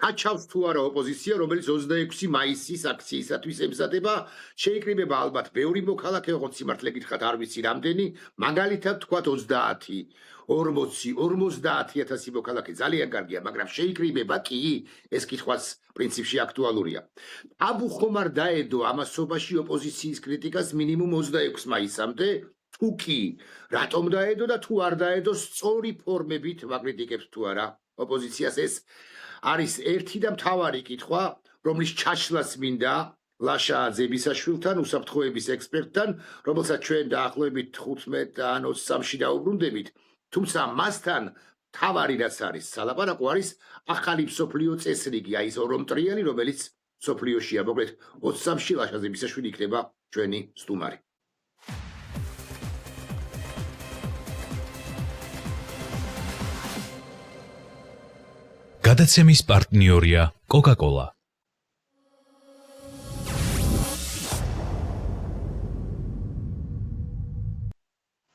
გაჩავს თუ არა ოპოზიცია, რომელიც 26 მაისის აქციისათვის ემზადება, შეიკრიბება ალბათ ბევრი მოქალაქე, ოღონდ სიმართლე გითხრათ არ ვიცი რამდენი, მაგალითად თქვათ 30, 40, 50000 მოქალაქე ძალიან კარგია, მაგრამ შეიკრიბება კი, ეს კითხვაც პრინციპში აქტუალურია. აბუ ხომ არ დაედო ამასობაში ოპოზიციის კრიტიკას მინიმუმ 26 მაისამდე, თუ კი, რატომ დაედო და თუ არ დაედო სწორი ფორმებით ვაკრიტიკებთ თუ არა ოპოზიციას ეს არის ერთი და მთავარი კითხვა, რომლის ჩაშლას მინდა ლაშა ძებისაშვილთან, უსაფრთხოების ექსპერტთან, რომელსაც ჩვენ დაახლოებით 15 ან 23-ში დაუბრუნდებით, თუმცა მასთან მთავარი რაც არის სალაპარაკო არის ახალი მსოფლიო წესრიგი, აი ეს ორმტრიანი, რომელიც მსოფლიოშია, მოკლედ 23-ში ლაშა ძებისაშვილი იქნება ჩვენი სტუმარი. გადაცემის პარტნიორია კოკა-კოლა.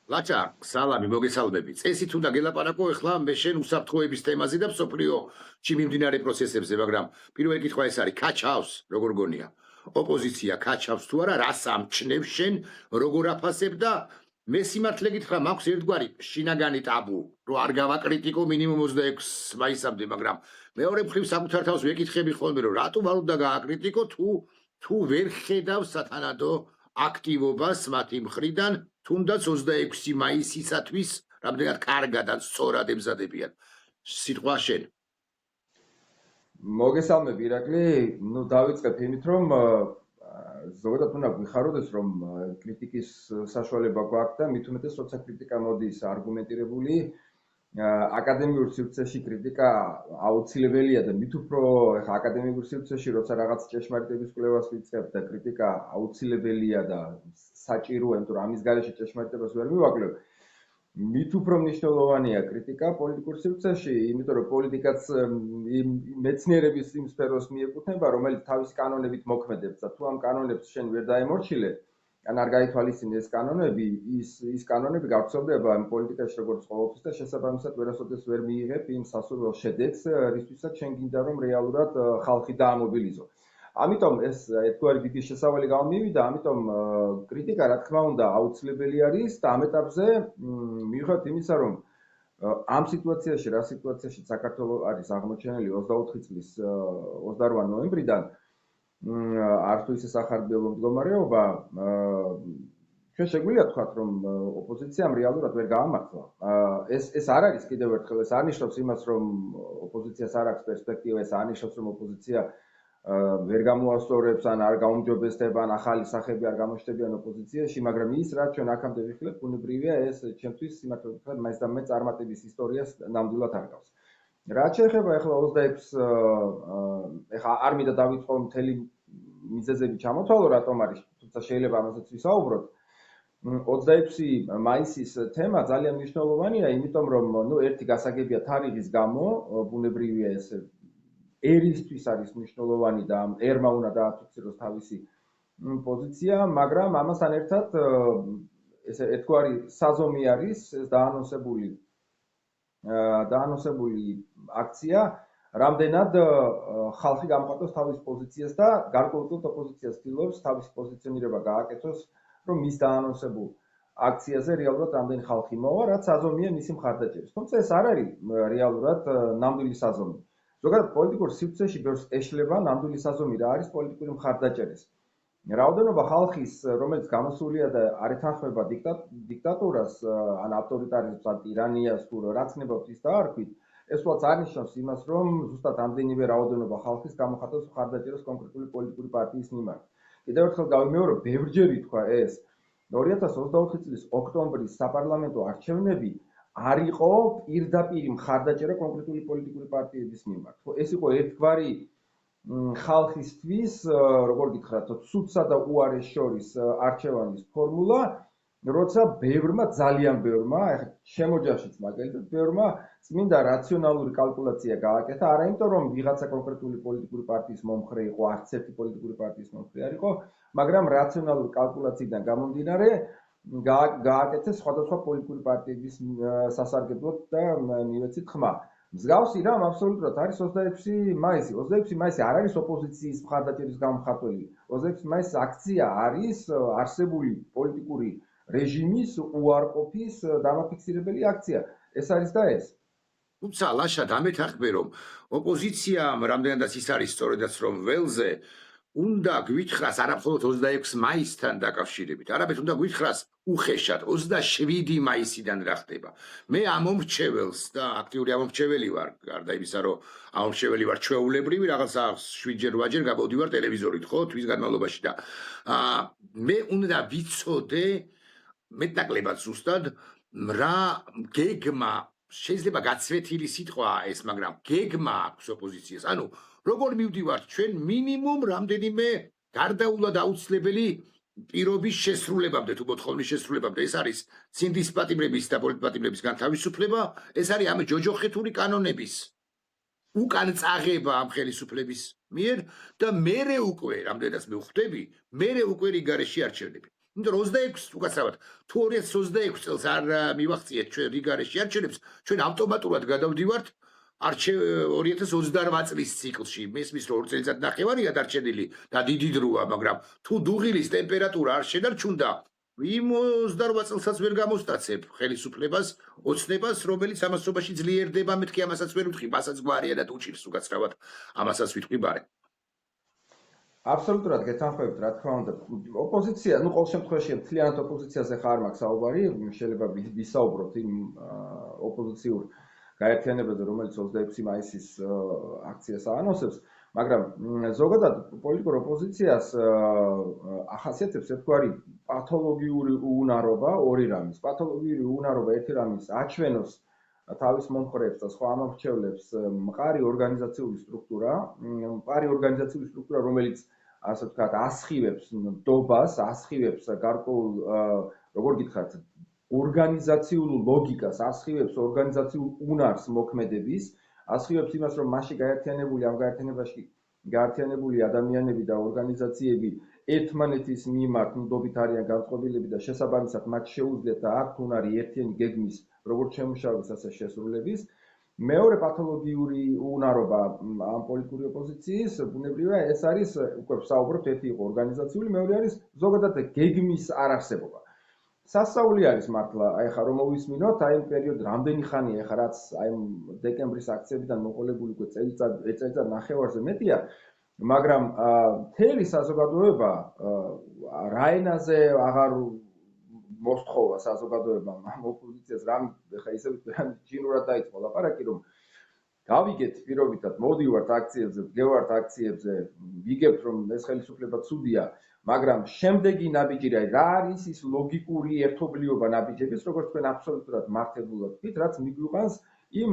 ლაჩა, სალამი, მოგესალმები. წესით უნდა გელაპარაკო ახლა მე შენ უსაფრთხოების თემაზე და მსოფლიოში მიმდინარე პროცესებზე, მაგრამ პირველი კითხვა ეს არის, კაჩავს, როგორ გონია? ოპოზიცია კაჩავს თუ არა, რას ამჩნევ შენ, როგორ აფასებ და მე სიმართლე გითხრა, მაქვს ერთგვარი შინაგანი ტაბუ, რომ არ გავაკრიტიკო მინიმუმ 26 მაისამდე, მაგრამ მეორე მხრივ საკუთარ თავს ვეკითხები ხოლმე, რომ რატომ არ უნდა გააკრიტიკო თუ ვერ ხედავ სათანადო აქტივობას მათი მხრიდან, თუნდაც 26 მაისისათვის რამდენად კარგად ან სწორად ემზადებიან. სიტყვა შენ. მოგესალმები ირაკლი, დავიწყებ იმით, რომ ზოგადად უნდა გვიხაროდეს, რომ კრიტიკის საშუალება გვაქვს და მით უმეტეს, როცა კრიტიკა მოდის არგუმენტირებული, აკადემიურ სივრცეში კრიტიკა აუცილებელია და მით უფრო ახლა აკადემიურ სივრცეში, როცა რაღაც ჭეშმარიტების კვლევას ვიწყებთ და კრიტიკა აუცილებელია და საჭიროა, იმიტომ რომ ამის გარეშე ჭეშმარიტებას ვერ მივაკლებ. მით უფრო მნიშვნელოვანია კრიტიკა პოლიტიკურ სივრცეში, იმიტომ რომ პოლიტიკაც მეცნიერების იმ სფეროს მიეკუთვნება, რომელიც თავისი კანონებით მოქმედებს და თუ ამ კანონებს შენ ვერ დაემორჩილე, ან არ გაითვალისწინე ეს კანონები, ის კანონები გავრცელდება ამ პოლიტიკაში როგორც ყოველთვის და შესაბამისად ვერასოდეს ვერ მიიღებ იმ სასურველ შედეგს, რისთვისაც შენ გინდა რომ რეალურად ხალხი დაამობილიზო. ამიტომ ეს ერთგვარი დიდი შესავალი გამომივიდა, ამიტომ კრიტიკა რა თქმა უნდა აუცილებელი არის და ამ ეტაპზე მიუხედავად იმისა, რომ ამ სიტუაციაში, რა სიტუაციაში საქართველოს არის აღმოჩენილი 24 წლის 28 ნოემბრიდან, არც თუ ისე სახარბიელო მდგომარეობა, ჩვენ შეგვიძლია თქვათ, რომ ოპოზიციამ რეალურად ვერ გაამართლა. ეს არ არის კიდევ ერთხელ, ეს არ ნიშნავს იმას, რომ ოპოზიციას არ აქვს პერსპექტივა, ეს არ ნიშნავს, რომ ოპოზიცია ვერ გამოასწორებს ან არ გაუმჯობესდება ან ახალი სახები არ გამოჩნდებიან ოპოზიციაში, მაგრამ ის რაც ჩვენ აქამდე ვიხილეთ, ბუნებრივია ეს ჩემთვის სიმართლე გითხრათ, მაინც და მაინც წარმატების ისტორიას ნამდვილად არ გავს. რაც შეეხება ახლა 26 ახლა არ მინდა დავიწყო მთელი მიზეზები ჩამოთვალო, რატომ არის, თუმცა შეიძლება ამასაც ვისაუბროთ. 26 მაისის თემა ძალიან მნიშვნელოვანია, იმიტომ რომ ერთი გასაგებია თარიღის გამო, ბუნებრივია ეს ერისთვის არის მნიშვნელოვანი და ერმა უნდა დააფიქსიროს თავისი პოზიცია, მაგრამ ამასთან ერთად ეს ერთგვარი საზომი არის, ეს დაანონსებული აქცია, რამდენად ხალხი გამოხატავს თავის პოზიციას და გარკვეულწილად ოპოზიცია ცდილობს თავისი პოზიციონირება გააკეთოს, რომ მის დაანონსებულ აქციაზე რეალურად რამდენი ხალხი მოვა, რაც საზომია მისი მხარდაჭერის. თუმცა ეს არ არის რეალურად ნამდვილი საზომი. ზოგადად პოლიტიკურ სივრცეში ბევრს ეშლება ნამდვილი საზომი რა არის პოლიტიკური მხარდაჭერის. რაოდენობა ხალხის, რომელიც გამოსულია და არ ეთანხმება დიქტატურას, ან ავტორიტარიზმს, ან ტირანიას, თუ რაც ნებავთ ის დაარქვით, ეს უბრალოდ არ ნიშნავს იმას, რომ ზუსტად ამდენივე რაოდენობა ხალხის გამოხატავს მხარდაჭერას კონკრეტული პოლიტიკური პარტიის მიმართ. კიდევ ერთხელ გავიმეორებ, ბევრჯერ ითქვა ეს 2024 წლის ოქტომბრის საპარლამენტო არჩევნები არ იყო პირდაპირ მხარდაჭერა კონკრეტული პოლიტიკური პარტიების მიმართ. ეს იყო ერთგვარი ხალხისთვის, როგორ გითხრათ, ცუდსა და უარეს შორის არჩევანის ფორმულა, როცა ბევრმა, ძალიან ბევრმა, ახლა შემოჯაშიც მაგალითად, ბევრმა წმინდა რაციონალური კალკულაცია გააკეთა, არა იმიტომ რომ ვიღაცა კონკრეტული პოლიტიკური პარტიის მომხრე იყო, არც ერთი პოლიტიკური პარტიის მომხრე არ იყო, მაგრამ რაციონალური კალკულაციიდან გამომდინარე გააკეთეს სხვადასხვა პოლიტიკური პარტიების სასარგებლოდ და მივეცით ხმა. მსგავსი რამ აბსოლუტურად არის 26 მაისი. 26 მაისი არ არის ოპოზიციის მხარდაჭერის გამხატველი. 26 მაისის აქცია არის არსებული პოლიტიკური რეჟიმის უარყოფის დამაფიქსირებელი აქცია. ეს არის და ეს. თუმცა ლაშა დამეთანხმე რომ ოპოზიციამ რამდენადაც ის არის სწორედაც რომ ველზე უნდა გვითხრას არამხოლოდ 26 მაისთან დაკავშირებით, არამედ უნდა გვითხრას უხეშად 27 მაისიდან რა ხდება. მე ამომრჩეველს და აქტიური ამომრჩეველი ვარ, გარდა იმისა, რომ ამომრჩეველი ვარ ჩვეულებრივი, რაღაცა 7-ჯერ 8-ჯერ გამოდივარ ტელევიზორით, ხო, თვის განმავლობაში და მე უნდა ვიცოდე მეტნაკლებად ზუსტად რა გეგმა შეიძლება გაცვეთილი სიტყვაა ეს, მაგრამ გეგმა აქვს ოპოზიციას. ანუ როგორ მივდივართ ჩვენ მინიმუმ რამდენიმე გარდაულად აუცილებელი პირობის შესრულებამდე თუ მოთხოვნის შესრულებამდე. ეს არის ცინდის პატიმრების და პოლიტპატიმრების განთავისუფლება, ეს არის ამ ჯოჯოხეთური კანონების უკან წაღება ამ ხელისუფლების მიერ და მერე უკვე რამდენადაც მე ვხვდები, მერე უკვე რიგარეში არჩევნები. იმიტომ რომ 26 უკაცრავად თუ 2026 წელს არ მივახციეთ ჩვენ რიგარეში არჩევნებს, ჩვენ ავტომატურად გადავდივართ 2028 წლის ციკლში. მესმის რომ 2 წელიწად ნახევარია დარჩენილი და დიდი დროა, მაგრამ თუ დუღილის ტემპერატურა არ შედარჩუნდა, იმ 28 წელსაც ვერ გამოსტაცებ ხელისუფლებას, ოცნებას, რომელიც ამასობაში ძლიერდება, მეთქი ამასაც ვერ ვთქვი, მასაც გვარია და უჭირს უკაცრავად ამასაც ვიტყვი ბარე. აბსოლუტურად გეთანხმებით, რა თქმა უნდა. ოპოზიცია, ну, ყოველ შემთხვევაში მთლიანად ოპოზიციაზე ხარ მაქვს საუბარი, შეიძლება ვისაუბროთ იმ ოპოზიციურ გაერთიანებაზე, რომელიც 26 მაისის აქციას აანონსებს, მაგრამ ზოგადად პოლიტიკურ ოპოზიციას ახასიათებს ერთგვარი პათოლოგიური უუნარობა ორი რამის. პათოლოგიური უუნარობა ერთი რამის აჩვენოს თავის მომხრეებს და სხვა ამომრჩევლებს მყარი ორგანიზაციული სტრუქტურა, რომელიც ასე ვთქვათ, ასხივებს ნდობას, ასხივებს გარკვეულ როგორ გითხრათ, ორგანიზაციულ ლოგიკას, ასხივებს ორგანიზაციულ უნარს მოქმედების, ასხივებს იმას, რომ მასში გაერთიანებული ამ გაერთიანებაში გაერთიანებული ადამიანები და ორგანიზაციები ერთმანეთის მიმართ ნდობით არიან განწყობილები და შესაბამისად მათ შეუძლიათ და აქვთ უნარი ერთიანი გეგმის როგორც შემუშავების, ასე შესრულების. მეორე პათოლოგიური უნარობა ამ პოლიტიკური ოპოზიციის, ბუნებრივია, ეს არის უკვე ვსაუბრობთ, ერთი იყო ორგანიზაციული, მეორე არის ზოგადად გეგმის არარსებობა. სასწაული არის მართლა, აი ხა რომ მოვისმინოთ, აი იმ პერიოდ რამდენი ხანია, ხა რაც აი დეკემბრის აქციებიდან მოყოლებული უკვე წელიწად ნახევარზე მეტია, მაგრამ მთელი საზოგადოება რაენაზე აღარ მოსთხოვა საზოგადოებამ ამ ოპოზიციას რამ ხა ისე ჯინურად დაიწყო ლაპარაკი რომ გავიგეთ პირობითად მოდივართ აქციებზე, ვდგევართ აქციებზე, ვიგებთ რომ ეს ხელისუფლება ცუდია, მაგრამ შემდეგი ნაბიჯი რა არის ის ლოგიკური ერთობლიობა ნაბიჯების, როგორც თქვენ აბსოლუტურად მართებულად ვთქვით, რაც მიგვიყვანს იმ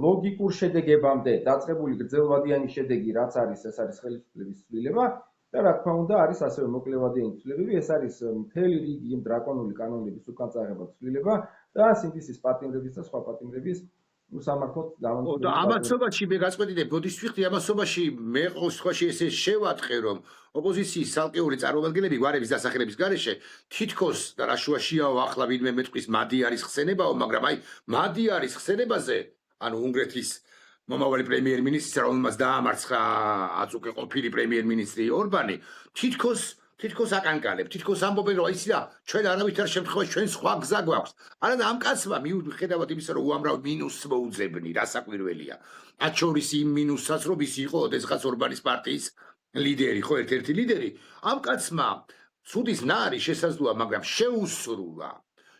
ლოგიკურ შედეგებამდე, დაწყებული გრძელვადიანი შედეგი, რაც არის, ეს არის ხელისუფლების ცვლილება და რა თქმა უნდა არის ასევე მოკლევადიანი ცვლილებები, ეს არის მთელი რიგი იმ დრაკონული კანონების უკან წაღება ცვლილება და სინდისის პატიმრების და სხვა პატიმრების უსამართლოდ გამომწვევი. და ამასობაში მე გაწყვეტინებ, ბოდისვიხდი ამასობაში მე ყოველ შემთხვევაში ესე შევატყე, რომ ოპოზიციის ცალკეული წარმომადგენლები გვარების დასახელების გარეშე თითქოს და რაშუაშიაო ახლა ვინმე მეტყვის მადი არის ხსენებაო, მაგრამ აი მადი არის ხსენებაზე, ანუ უნგრეთის მომავალი პრემიერ-მინისტრი, რომელმაც დაამარცხა აწუკე ყოფილი პრემიერ-მინისტრი ორბანი, თითქოს აკანკალებ, თითქოს ამბობენ, რომ იცი რა, ჩვენ არავითარ შემთხვევაში ჩვენ სხვა გზა გვაქვს. არა და ამ კაცმა მიუხედავად იმისა, რომ უამრავ მინუსს მოუძებნი, რასაკვირველია. მათ შორის იმ მინუსსაც, რომ ის იყო ოდესღაც ორბანის პარტიის ლიდერი, ხო, ერთ-ერთი ლიდერი. ამ კაცმა ცუდის ნაარი შესაძლოა, მაგრამ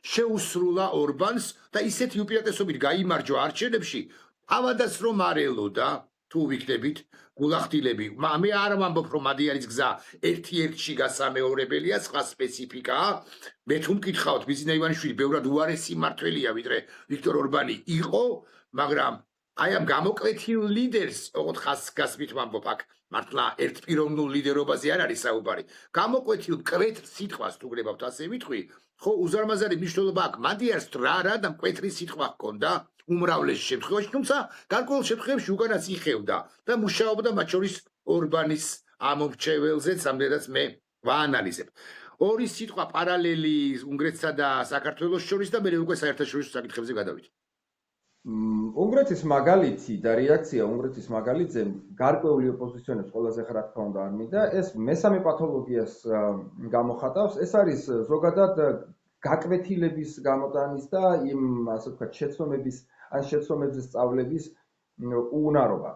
შეუსრულა ორბანს და ისეთი უპირატესობით გაიმარჯვა არჩევნებში, ავადაც რომ არ ელოდა, თუ ვიქნებით გულახდილები. მე არ ვამბობ, რომ მადი არის გზა ერთ-ერთში გასამეორებელია, სხვა სპეციფიკაა. მე თუ მკითხავთ, ბიზნა ივანიშვილი ბევრად უარესი მმართველია, ვიდრე ვიქტორ ორბანი იყო, მაგრამ აი ამ გამოკვეთილ ლიდერს, ოღონდ ხასგასმით ვამბობ, აქ მართლა ერთპიროვნულ ლიდერობაზე არ არის საუბარი. გამოკვეთილ მკვეთრ სიტყვას თუ გნებავთ ასე ვიტყვი, ხო, უზარმაზარი მნიშვნელობა აქვს. მადიარს რა და მკვეთრი სიტყვა ჰქონდა უმრავლეს შემთხვევაში, თუმცა გარკვეულ შემთხვევებში უკანაც იხევდა და მუშაობდა მათ შორის ორბანის ამომრჩეველზეც, ამდენადაც მე ვაანალიზებ. ორი სიტყვა პარალელი უნგრეთსა და საქართველოს შორის და მე უკვე საერთაშორისო საკითხებზე გადავიდე. უნგრეთის მაგალითი და რეაქცია უნგრეთის მაგალითზე გარკვეული ოპოზიციონერს ყველაზე რა თქმა უნდა არ მინდა, ეს მესამე პათოლოგიას გამოხატავს, ეს არის ზოგადად გაკვეთილების გამოტანის და იმ ასე ვთქვათ შეცდომების სწავლების უუნარობა.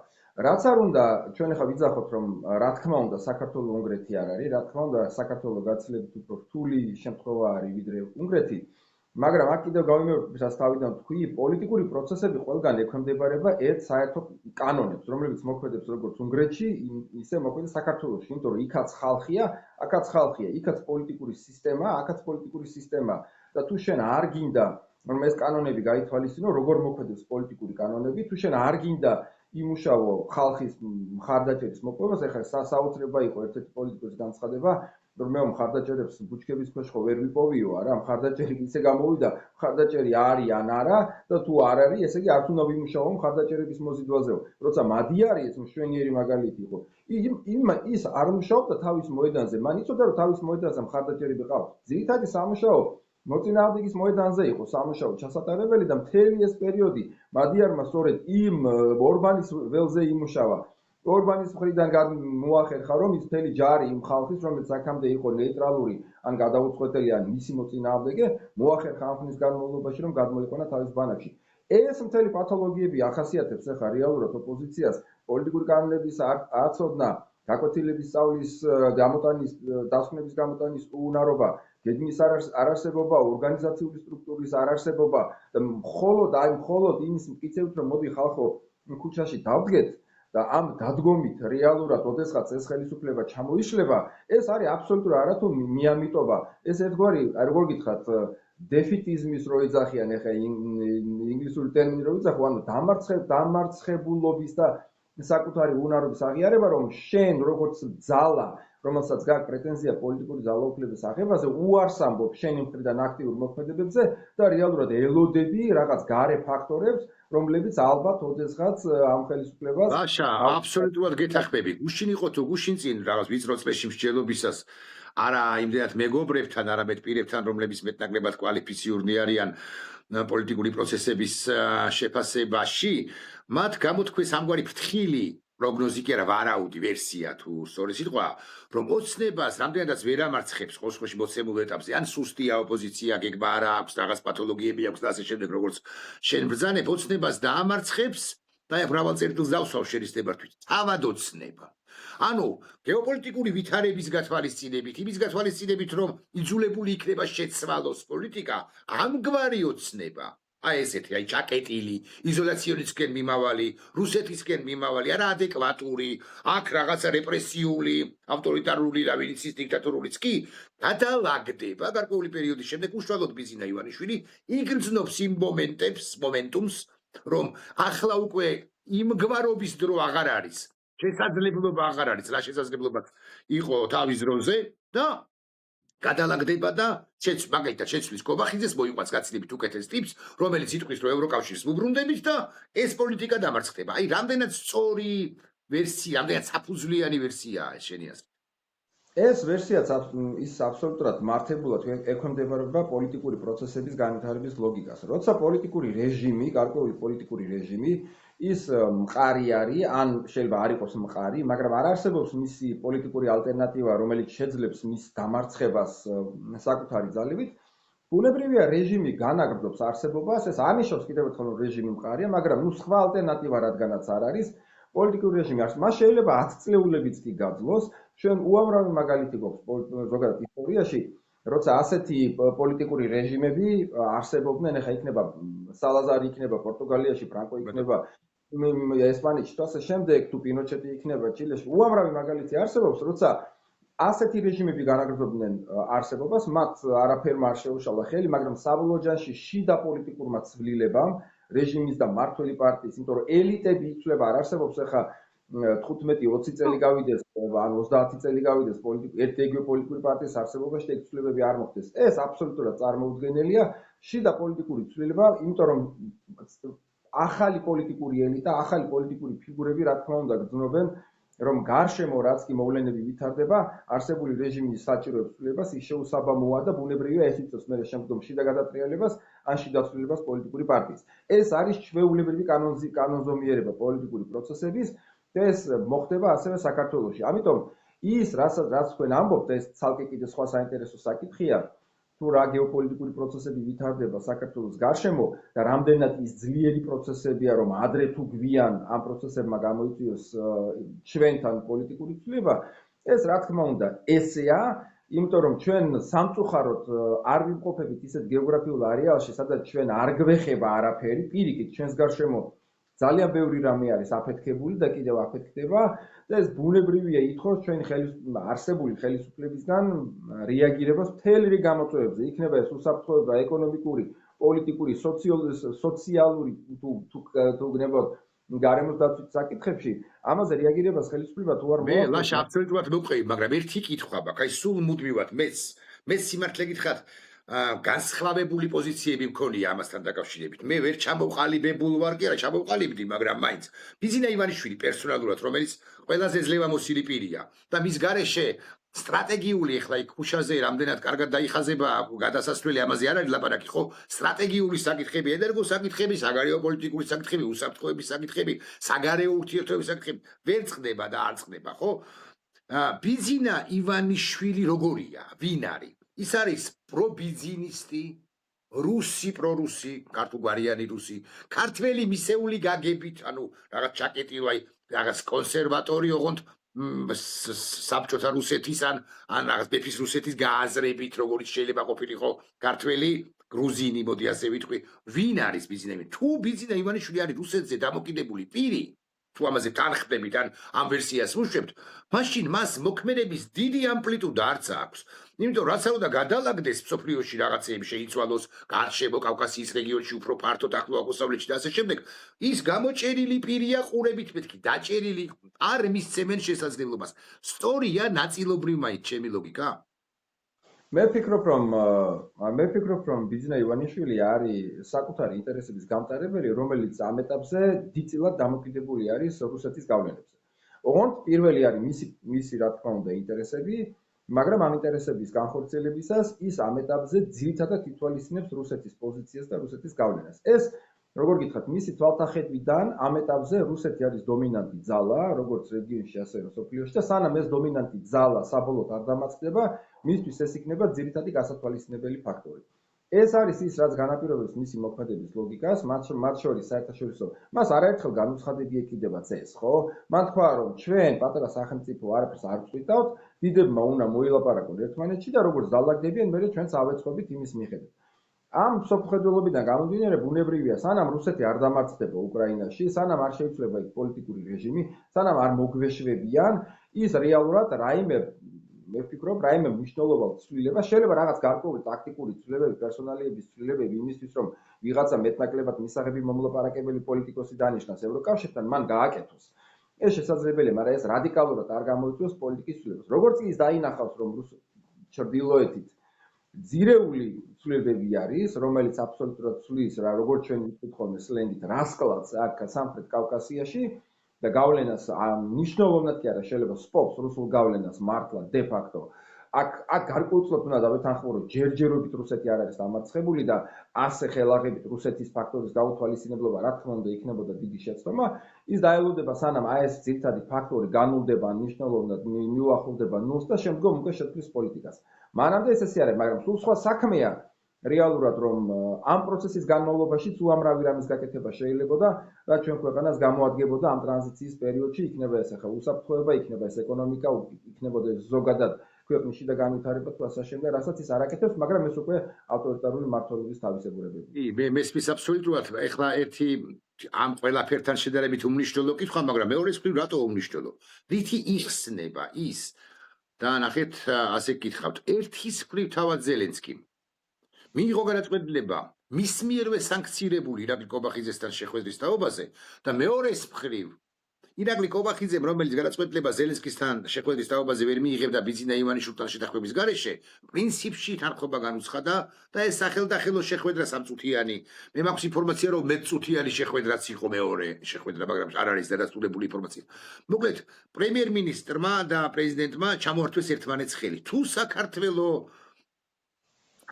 რაც არ უნდა ჩვენ ახლა ვიძახოთ რომ რა თქმა უნდა საქართველოს უნგრეთი არ არის, რა თქმა უნდა საქართველოს გაცილებით უფრო რთული შემთხვევა არის ვიდრე უნგრეთი. მაგრამ აქ კიდევ გავიმეორებ რაც თავიდან თქვი, პოლიტიკური პროცესები ყველგან ექვემდებარება ერთ საერთო კანონებს, რომლებიც მოქმედებს როგორც უნგრეთში, ისე მოქმედებს საქართველოში, იმიტომ რომ იქაც ხალხია, აქაც ხალხია, იქაც პოლიტიკური სისტემა, აქაც პოლიტიკური სისტემა და თუ შენ არ გინდა რომ ეს კანონები გაითვალისწინო, როგორ მოქმედებს პოლიტიკური კანონები, თუ შენ არ გინდა იმუშავო ხალხის მხარდაჭერის მოპოვებას, ეხლა საოცრება იყო ერთ-ერთი პოლიტიკოს განცხადება, რომ მე მხარდაჭერებს ბუჩქების ქვეშ ხო ვერ ვიპოვიო, არა, მხარდაჭერი ისე გამოვიდა, მხარდაჭერი არის ან არა და თუ არ არის, ესე იგი არც უნდა ვიმუშაო მხარდაჭერების მოზიდვაზეო. როცა მადი არის, ეს მშვენიერი მაგალითი იყო. ის არ მუშაობდა თავის მოედანზე, მან იცოდა რომ თავის მოედანზე მხარდაჭერები ყავს. ძირითადი სამუშაო მოწინააღმდეგის მოედანზე იყო სამუშაო ჩასატარებელი და მთელი ეს პერიოდი მადიარმა სწორედ იმ ორბანის ველზე იმუშავა. ორბანის მხრიდან მოახერხა რომ ის მთელი ჯარი იმ ხალხის, რომელიც აქამდე იყო ნეიტრალური ან გადაუწყვეტელი ან მისი მოწინააღმდეგე, მოახერხა ამ ხნის განმავლობაში რომ გადმოიყვანა თავის ბანაკში. ეს მთელი პათოლოგიები ახასიათებს ახლა რეალურად ოპოზიციას, პოლიტიკური კანონების აცოდნა, გაკვეთილების სწავლის გამოტანის, დასკვნების გამოტანის უუნარობა, გეგმის არარსებობა, ორგანიზაციული სტრუქტურის არარსებობა და მხოლოდ იმის მტკიცებით რომ მოდი ხალხო ქუჩაში დავდგეთ და ამ დადგომით რეალურად ოდესღაც ეს ხელისუფლება ჩამოიშლება, ეს არის აბსოლუტურად არათუ მიამიტობა. ეს ერთგვარი, როგორ გითხრათ, დეფიტიზმის რო ეძახიან, ეხა ინგლისური ტერმინი რო ვიძახო, ანუ დამარცხებულობის და საკუთარი უნარობის აღიარება, რომ შენ როგორც ძალა, რომელსაც გაქვს პრეტენზია პოლიტიკური ძალაუფლების აღებაზე, უარს ამბობ შენი მხრიდან აქტიურ მოქმედებებზე და რეალურად ელოდები რაღაც გარე ფაქტორებს, რომლებიც ალბათ ოდესღაც ამ ხელისუფლებას ბაშა, აბსოლუტურად გეთახმები. გუშინ იყო თუ გუშინ წინ რაღაც ვიწრო წლებში მსჯელობისას არა იმდენად მეგობრებთან, არამედ პირებთან, რომლებიც მეტნაკლებად კვალიფიციური არიან პოლიტიკური პროცესების შეფასებაში, მათ გამოთქვეს ამგვარი ფრთხილი პროგნოზი კი არა, ვარაუდი ვერსია თუ სწორი სიტყვა, რომ ოცნებას რამდენადაც ვერ ამარცხებს ყოველში მოცემულ ეტაპზე, ან სუსტია ოპოზიცია, გეგმა არა აქვს, რაღაც პათოლოგიები აქვს და ასე შემდეგ, როგორც შენ ბრძანებ, ოცნებას დაამარცხებს და აქ მრავალ წერტილს დავსვავ შერისტებართვით. თავად ოცნება. ანუ გეოპოლიტიკური ვითარების გათვალისწინებით, იმის გათვალისწინებით, რომ იძულებული იქნება შეცვალოს პოლიტიკა, ამგვარი ოცნება. აი ესეთი, აი ჩაკეტილი, იზოლაციონისკენ მიმავალი, რუსეთისკენ მიმავალი, არა ადეკვატური, აქ რაღაცა რეპრესიული, ავტორიტარული და ვინც ის დიქტატურულიც კი გადალაგდება გარკვეული პერიოდის შემდეგ უშუალოდ ბიზინა ივანიშვილი იგრძნობს იმ მომენტუმს, რომ ახლა უკვე იმგვარობის დრო აღარ არის. შესაძლებლობა აღარ არის, რა შესაძლებლობაც იყო თავის დროზე და გადალაგდება და მაგალითად შეცვლის კობახიძეს მოიყვანს გაცილებით უკეთეს ტიპს, რომელიც იტყვის რომ ევროკავშირს უბრუნდებით და ეს პოლიტიკა დამარცხდება. აი, რამდენად სწორი ვერსია, რამდენად საფუძვლიანი ვერსიაა ეს შენი აზრით? ეს ვერსიაც ის აბსოლუტურად მართებულად ექვემდებარება პოლიტიკური პროცესების განვითარების ლოგიკას. როცა პოლიტიკური რეჟიმი, გარკვეული პოლიტიკური რეჟიმი ის მყარი არის, ან შეიძლება არ იყოს მყარი, მაგრამ არ არსებობს მისი პოლიტიკური ალტერნატივა, რომელიც შეძლებს მის დამარცხებას საკუთარი ძალებით. ბუნებრივია რეჟიმი განაგრძობს არსებობას, ეს ანიშნავს კიდევ ერთხელ რომ რეჟიმი მყარია, მაგრამ სხვა ალტერნატივა რადგანაც არ არის, პოლიტიკური რეჟიმი არის. მას შეიძლება 10 წლეულებიც კი გაძლოს. ჩვენ უამრავი მაგალითი გვაქვს ზოგადად ისტორიაში, როცა ასეთი პოლიტიკური რეჟიმები არსებობდნენ, ეხა იქნება სალაზარი იქნება პორტუგალიაში, ფრანკო იქნება ესპანეთში, და ასე შემდეგ, თუ პინოჩეტი იქნება ჩილეში, უამრავი მაგალითი არსებობს, როცა ასეთი რეჟიმები განაგრძობდნენ არსებობას, მათ არაფერმა არ შეუშალა ხელი, მაგრამ საბოლოო ჯამში შიდა პოლიტიკურმა ცვლილებამ რეჟიმის და მმართველი პარტიის, იმიტომ რომ ელიტები იცვლება, არ არსებობს ახლა 15-20 წელი გავიდეს, ან 30 წელი გავიდეს ერთ-ერთი პოლიტიკური პარტიის არსებობაში და ცვლილებები არ მოხდეს. ეს აბსოლუტურად წარმოუდგენელია, შიდა პოლიტიკური ცვლილება, იმიტომ რომ ახალი პოლიტიკური ელიტა, ახალი პოლიტიკური ფიგურები, რა თქმა უნდა, გრძნობენ, რომ გარშემო რაც კი მოვლენები ვითარდება, არსებული რეჟიმის საჭიროებს ცვლილებას ის შეუსაბამოა და ბუნებრივია ეს იწვევს მე შემდგომ შიდა გადატრიალებას, ან შიდაცვლილებას პოლიტიკური პარტიის. ეს არის ჩვეულებრივი კანონზომიერება პოლიტიკური პროცესების და ეს მოხდება ასევე საქართველოში. ამიტომ ის რაც თქვენ ამბობთ, ეს ცალკე კიდე სხვა საინტერესო საკითხია. თუ რა გეოპოლიტიკური პროცესები ვითარდება საქართველოს გარშემო და რამდენად ის ძლიერი პროცესებია, რომ ადრე თუ გვიან ამ პროცესებმა გამოიწვიოს ჩვენთან პოლიტიკური ცვლილება, ეს რა თქმა უნდა ესეა, იმიტომ რომ ჩვენ სამწუხაროდ არ ვიმყოფებით ისეთ გეოგრაფიულ არეალში, სადაც ჩვენ არ გვეხება არაფერი, პირიქით ჩვენს გარშემო ძალიან ბევრი რამე არის აფეთქებული და კიდევ აფეთქდება და ეს ბუნებრივია ითხოვს ჩვენი არსებული ხელისუფლებისგან რეაგირებას მთელი რიგ გამოწვევებზე. იქნება ეს უსაფრთხოება ეკონომიკური, პოლიტიკური, სოციალური თუ გნებავთ გარემოს დაცვის საკითხებში, ამაზე რეაგირებას ხელისუფლება თუ არ მე ლაშა აბსოლუტურად მოვყევი, მაგრამ ერთი კითხვა მაქვს, აი სულ მუდმივად მე სიმართლე გითხრათ, განსხვავებული პოზიციები მქონია ამასთან დაკავშირებით. მე ვერ ჩამოვყალიბებულ ვარ კი არა, ჩამოვყალიბდი, მაგრამ მაინც ბიზინა ივანიშვილი პერსონალურად, რომელიც ყველაზე ძლევამოსილი პირია და მის გარეშე სტრატეგიული ახლა იქ ქუშაზე რამდენად კარგად დაიხაზება გადასასვლელი ამაზე არ არის ლაპარაკი, ხო? სტრატეგიული საკითხები, ენერგო საკითხები, საგარეო პოლიტიკური საკითხები, უსაფრთხოების საკითხები, საგარეო ურთიერთობების საკითხები ვერ წყდება და არ წყდება, ხო? ბიზინა ივანიშვილი როგორია? ვინ არის? ის არის პრობიზინისტი, რუსი, პრორუსი, ქართულგვარიანი რუსი, ქართველი მისეული გაგებით, ანუ რაღაც ჩაკეტილო, რაღაც კონსერვატორი, ოღონდ საბჭოთა რუსეთის ან რაღაც ბეფის რუსეთის გააზრებით, როგორც შეიძლება ყოფილიყო ქართველი, გრუზინი, მოდი ასე ვიტყვი. ვინ არის ბიზინა ივანიშვილი? თუ ბიზინა ივანიშვილი არის რუსეთზე დამოკიდებული პირი, თუ ამაზე თანხმდებით ან ამ ვერსიას ვუშვებთ, მაშინ მას მოქმედების დიდი ამპლიტუდა არც აქვს. იმიტომ რაც არ უნდა გადალაგდეს მსოფლიოში რაღაცეები შეიცვალოს, გარშემო კავკასიის რეგიონში უფრო ფართოდ ახლო აღმოსავლეთში და ასე შემდეგ, ის გამოჭერილი პირია ყურებით მეთქი, დაჭერილი, არ მისცემენ შესაძლებლობას. სწორია ნაწილობრივ მაინც ჩემი ლოგიკა? მე ვფიქრობ, რომ ბიზინა ივანიშვილი არის საკუთარი ინტერესების გამტარებელი, რომელიც ამ ეტაპზე დიდწილად დამოკიდებული არის რუსეთის გავლენებზე. ოღონდ პირველი არის მისი რა თქმა უნდა ინტერესები, მაგრამ ამ ინტერესების განხორციელებისას ის ამ ეტაპზე ძირითადად ითვალისწინებს რუსეთის პოზიციას და რუსეთის გავლენას. ეს როგორ გითხრათ, მისი თვალთახედვიდან ამ ეტაპზე რუსეთი არის დომინანტი ძალა, როგორც რეგიონში, ასევე მსოფლიოში და სანამ ეს დომინანტი ძალა საბოლოოდ არ დამარცხდება, მისთვის ეს იქნება ძირითადი გასათვალისწინებელი ფაქტორი. ეს არის ის, რაც განაპირობებს მისი მოქმედების ლოგიკას, მათ შორის საერთაშორისო, მას არაერთხელ განუცხადები ეკიდებაც ეს, ხო? მან თქვა, რომ ჩვენ პატარა სახელმწიფო არაფერს არ წვითავთ, დიდებმა უნდა მოილაპარაკონ ერთმანეთში და როგორც დალაგდებიან, მერე ჩვენც ავეწყობთ იმის მიხედვით. ამ სოფხედველობიდან გამომდინარე, ბუნებრივია, სანამ რუსეთი არ დამარცხდება უკრაინაში, სანამ არ შეიცვლება იქ პოლიტიკური რეჟიმი, სანამ არ მოგვეშვებიან, ის რეალურად მე ვფიქრობ, რაიმე მნიშვნელოვან ცვლილებას შეიძლება რაღაც გარკვეული ტაქტიკური ცვლილებები, პერსონალიების ცვლილებები იმისთვის, რომ ვიღაცა მეტნაკლებად მისაღები მომლაპარაკებელი პოლიტიკოსი დანიშნას ევროკავშირთან, მან გააკეთოს. ეს შესაძლებელია, მაგრამ ეს რადიკალურად არ გამოიწვევს პოლიტიკის ცვლილებას. როგორც ის დაინახავს, რომ ჩრდილოეთით ძირეული ცვლილებები არის, რომელიც აბსოლუტურად ცვლის რა, როგორც ჩვენ ვიტყვით ხოლმე სლენგით, რასკლადს აქ სამხრეთ კავკასიაში და გავლენას მნიშვნელოვნად კი არა შეიძლება სპობს რუსულ გავლენას მართლა de facto. აქ გარკვეულწილად უნდა დავეთანხმო, რომ ჯერჯერობით რუსეთი არ არის დამარცხებული და ასე ხელაღებით რუსეთის ფაქტორის გაუთვალისწინებლობა რა თქმა უნდა იქნებოდა დიდი შეცდომა, ის დაელოდება სანამ ეს ძირითადი ფაქტორი განულდება მნიშვნელოვნად მიუახლოვდება ნულს და შემდგომ უკვე შეცვლის პოლიტიკას. მანამდე ეს ესე არის, მაგრამ სულ სხვა საქმეა რეალურად რომ ამ პროცესის განმავლობაშიც უამრავი რამის გაკეთება შეიძლებოდა და ჩვენ ქვეყანას გამოადგებოდა ამ ტრანზიციის პერიოდში, იქნება ეს ახლა უსაფრთხოება, იქნება ეს ეკონომიკა, იქნებოდა ეს ზოგადად ქვეყნის შიდა განვითარება თუ ასე შემდეგ, რასაც ის არ აკეთებს, მაგრამ ეს უკვე ავტორიტარული მმართველობის თავისებურებები. კი, მე მესმის აბსოლუტურად, ეხლა ერთი ამ ყველაფერთან შედარებით უმნიშვნელო კითხვა, მაგრამ მეორეს მხრივ რატო უმნიშვნელო? რითი იხსნება ის? და ნახეთ, ასე გითხავთ, ერთის მხრივ თავად ზელენსკიმ მიიღო განაცხადება მის მიერვე სანქცირებული ირაკლი კობახიძესთან შეხვედრის თაობაზე და მეორეს მხრივ ირაკლი კობახიძემ, რომელიც განაცხადება ზელენსკისთან შეხვედრის თაობაზე ვერ მიიღებდა ბიზინა ივანიშვილთან შეთანხმების გარეშე, პრინციპში თანხმობა განუცხადა და ეს სახელდახელო შეხვედრა სამწუთიანი. მე მაქვს ინფორმაცია, რომ მეწუთიანი შეხვედრაც იყო მეორე შეხვედრა, მაგრამ არ არის დადასტურებული ინფორმაცია. მოკლედ, პრემიერ-მინისტრმა და პრეზიდენტმა ჩამოართვეს ერთმანეთს ხელი. თუ საქართველო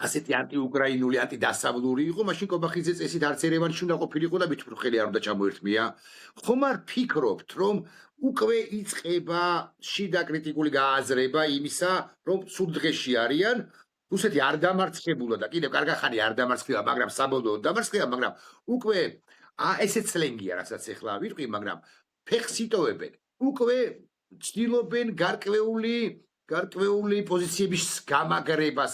ასეთი ანტიუკრაინული, ანტიდასავლური იყო, მაშინ კობახიძე წესით არც ერევანში უნდა ყოფილიყო და მით მხრივ ხელი არ უნდა ჩამოერთმია. ხომ არ ფიქრობთ, რომ უკვე იწყება შიდა კრიტიკული გააზრება იმისა, რომ სულ დღეში არიან რუსეთი არ დამარცხებულა და კიდევ კარგახანი არ დამარცხება, მაგრამ საბოლოოდ დამარცხება, მაგრამ უკვე ესეც სლენგია, რასაც ახლა ვიტყვი, მაგრამ ფეხს იტოვებენ. უკვე ცდილობენ გარკვეული პოზიციების გამაგრებას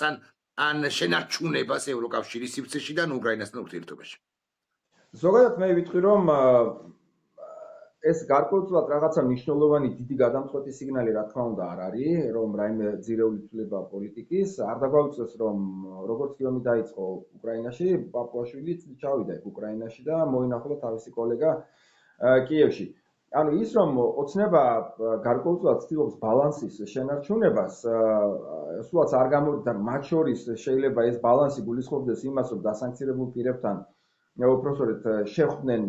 ან შენარჩუნებას ევროკავშირის სივრცეში და უკრაინასთან ურთიერთობაში. ზოგადად მე ვიტყვი, რომ ეს გარკვეულწილად რაღაცა მნიშვნელოვანი დიდი გადამწყვეტი სიგნალი რა თქმა უნდა არ არის, რომ რაიმე ძირეული ცვლილება პოლიტიკის, არ დაგვაუწყდეს რომ როგორც კი ომი დაიწყო უკრაინაში, პაპუაშვილი ჩავიდა უკრაინაში და მოინახულა თავისი კოლეგა კიევში. ანუ ის რომ ოცნება გარკვეულწილად ცდილობს ბალანსის შენარჩუნებას, სულაც არ გამოვიდა მათ შორის შეიძლება ეს ბალანსი გულისხმობდეს იმას, რომ დასანქცირებულ პირებთან უпроსორეთ შეხვდნენ